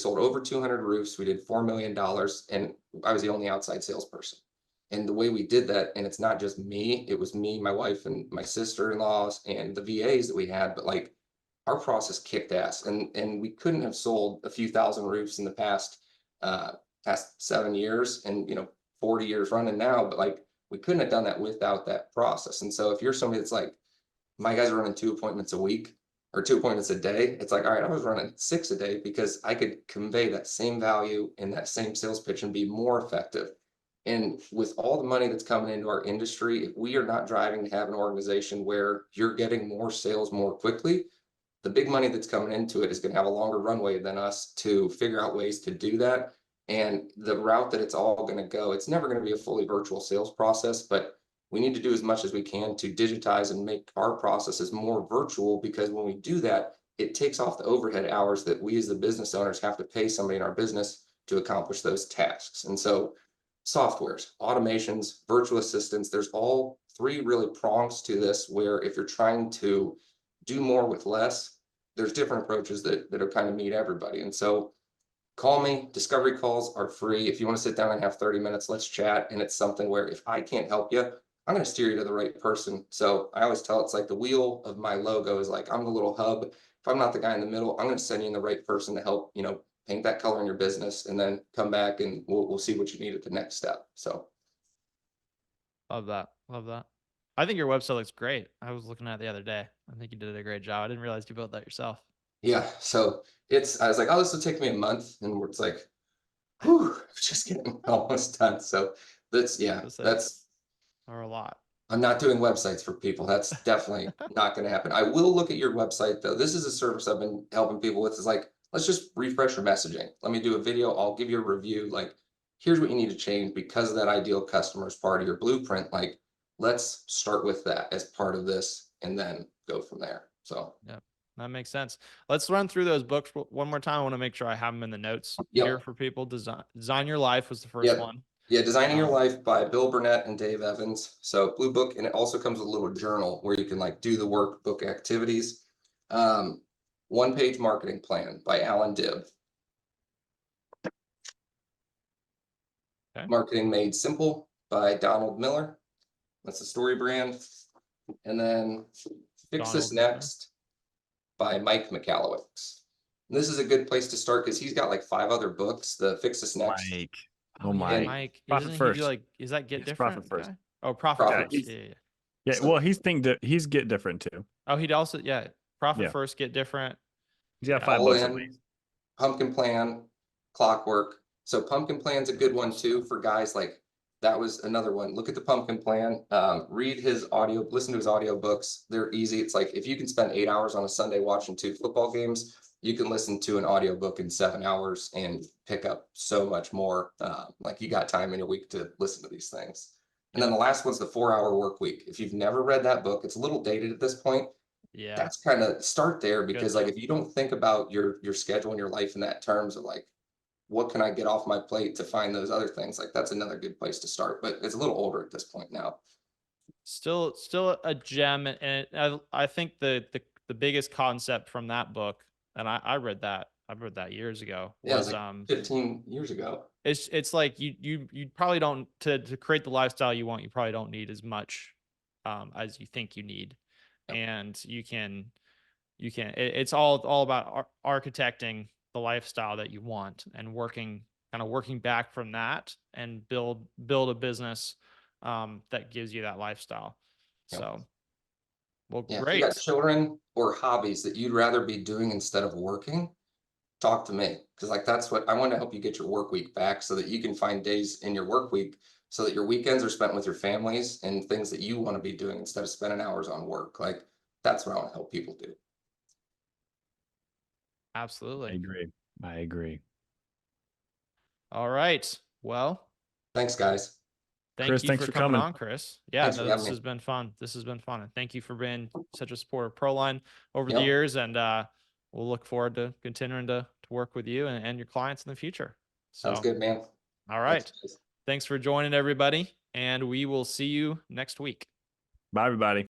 sold over 200 roofs. We did $4 million, and I was the only outside salesperson. And the way we did that, and it's not just me, it was me, my wife, and my sister-in-laws, and the VAs that we had, but like our process kicked ass. And we couldn't have sold a few thousand roofs in the past 7 years, and 40 years running now, but like we couldn't have done that without that process. And so if you're somebody that's like, my guys are running 2 appointments a week or 2 appointments a day, it's like, all right, I was running 6 a day because I could convey that same value in that same sales pitch and be more effective. And with all the money that's coming into our industry, if we are not driving to have an organization where you're getting more sales more quickly, the big money that's coming into it is going to have a longer runway than us to figure out ways to do that. And the route that it's all going to go, it's never going to be a fully virtual sales process, but we need to do as much as we can to digitize and make our processes more virtual, because when we do that, it takes off the overhead hours that we as the business owners have to pay somebody in our business to accomplish those tasks. And so softwares, automations, virtual assistants, there's all three really prongs to this, where if you're trying to do more with less, there's different approaches that are kind of meet everybody. And so call me. Discovery calls are free. If you want to sit down and have 30 minutes, let's chat. And it's something where if I can't help you, I'm going to steer you to the right person. So I always tell, it's like the wheel of my logo is like, I'm the little hub. If I'm not the guy in the middle, I'm going to send you in the right person to help, paint that color in your business, and then come back and we'll see what you need at the next step. So Love that. Love that. I think your website looks great. I was looking at it the other day. I think you did a great job. I didn't realize you built that yourself. yeah, so I was like, oh, this will take me a month. And it's like, whew, just getting almost done. So Those things that's, are a lot. I'm not doing websites for people. That's definitely not going to happen. I will look at your website though. This is a service I've been helping people with. Is like, let's just refresh your messaging. Let me do a video. I'll give you a review. Like, here's what you need to change because of that ideal customer as part of your blueprint. Like, let's start with that as part of this and then go from there. So, Yeah, that makes sense. Let's run through those books one more time. I want to make sure I have them in the notes here yep, for people. Design Your Life was the first yep. one. Yeah, Designing Your Um, Life by Bill Burnett and Dave Evans. So Blue Book, and it also comes with a little journal where you can like do the work, book activities. Um, One Page Marketing Plan by Alan Dibb. okay. Marketing Made Simple by Donald Miller. That's a story brand. And then Fix This Donald Miller. Next by Mike McAllowicz. And this is a good place to start because he's got like 5 other books. The Fix This Next Mike. Oh yeah, and Mike. Profit Isn't he do first. like, is that Get He's profit Different first. guy? Oh, Profit Yeah, Profit. First. he's Yeah. yeah. So, Well, he's Get Different too. Oh, he'd also, yeah. Profit Yeah, First, Get Different. he's got Yeah. 5 books at All In, least. Pumpkin Plan, Clockwork. So Pumpkin Plan's a good one too for guys like that was another one. Look at the Pumpkin Plan. Read his audio, listen to his audio books. They're easy. It's like if you can spend 8 hours on a Sunday watching 2 football games, you can listen to an audio book in 7 hours and pick up so much more. Like you got time in your week to listen to these things. And then the last one's the 4 Hour Work Week. If you've never read that book, it's a little dated at this point. Yeah. That's kind of start there, Good because like though. if you don't think about your schedule and your life in that terms of like what can I get off my plate to find those other things, like that's another good place to start, but it's a little older at this point now. Still a gem. And I think the biggest concept from that book, and I read that years ago, Yeah, it was was like 15 years ago. it's like you probably don't, to create the lifestyle you want, you probably don't need as much as you think you need. Yep. And it's all about architecting the lifestyle that you want and working back from that and build a business that gives you that lifestyle. Yep. So, well, Yeah, if you got great. children or hobbies that you'd rather be doing instead of working, talk to me, because like that's what I want to help you get your work week back so that you can find days in your work week so that your weekends are spent with your families and things that you want to be doing instead of spending hours on work. Like that's what I want to help people do. I Absolutely. agree. I agree. All right. Well, Thanks, guys. thank Chris, you thanks for for coming coming. on, Chris. Yeah, Thanks for no, having this me. has been fun. This has been fun. And thank you for being such a supporter of Proline over the Yep, years. And we'll look forward to continuing to work with you and your clients in the future. sounds So, good, man. all Thanks, right. guys. Thanks for joining, everybody. And we will see you next week. Bye, everybody.